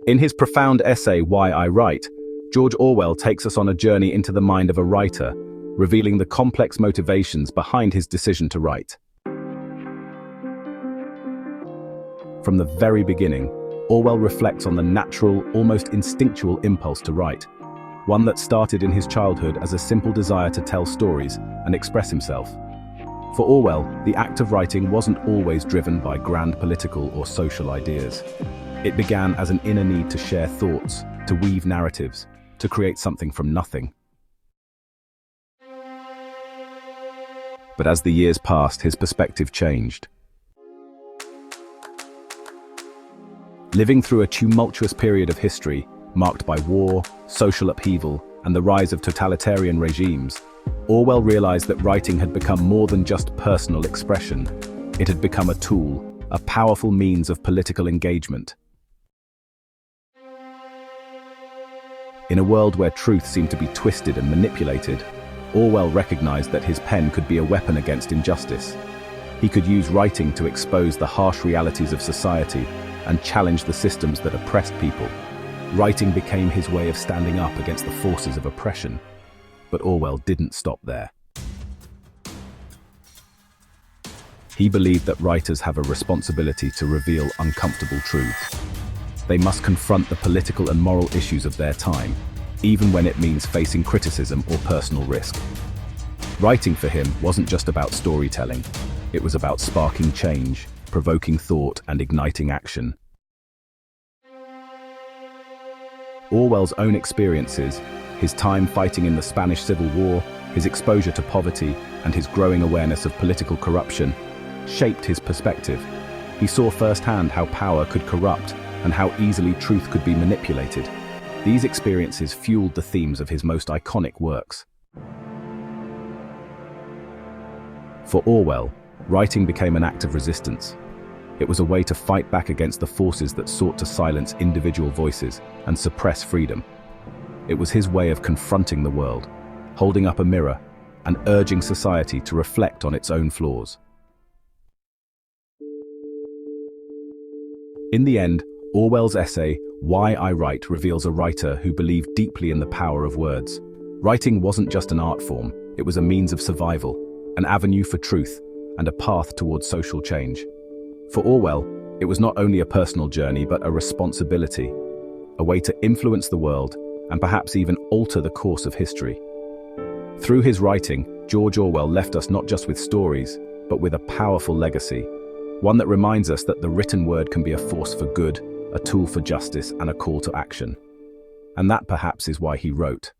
In his profound essay, Why I Write, George Orwell takes us on a journey into the mind of a writer, revealing the complex motivations behind his decision to write. From the very beginning, Orwell reflects on the natural, almost instinctual impulse to write, one that started in his childhood as a simple desire to tell stories and express himself. For Orwell, the act of writing wasn't always driven by grand political or social ideas. It began as an inner need to share thoughts, to weave narratives, to create something from nothing. But as the years passed, his perspective changed. Living through a tumultuous period of history, marked by war, social upheaval, and the rise of totalitarian regimes, Orwell realized that writing had become more than just personal expression. It had become a tool, a powerful means of political engagement. In a world where truth seemed to be twisted and manipulated, Orwell recognized that his pen could be a weapon against injustice. He could use writing to expose the harsh realities of society and challenge the systems that oppressed people. Writing became his way of standing up against the forces of oppression. But Orwell didn't stop there. He believed that writers have a responsibility to reveal uncomfortable truths. They must confront the political and moral issues of their time, even when it means facing criticism or personal risk. Writing for him wasn't just about storytelling. It was about sparking change, provoking thought, and igniting action. Orwell's own experiences, his time fighting in the Spanish Civil War, his exposure to poverty, and his growing awareness of political corruption, shaped his perspective. He saw firsthand how power could corrupt and how easily truth could be manipulated. These experiences fueled the themes of his most iconic works. For Orwell, writing became an act of resistance. It was a way to fight back against the forces that sought to silence individual voices and suppress freedom. It was his way of confronting the world, holding up a mirror, and urging society to reflect on its own flaws. In the end, Orwell's essay, Why I Write, reveals a writer who believed deeply in the power of words. Writing wasn't just an art form, it was a means of survival, an avenue for truth, and a path towards social change. For Orwell, it was not only a personal journey but a responsibility, a way to influence the world and perhaps even alter the course of history. Through his writing, George Orwell left us not just with stories, but with a powerful legacy, one that reminds us that the written word can be a force for good, a tool for justice, and a call to action. And that perhaps is why he wrote.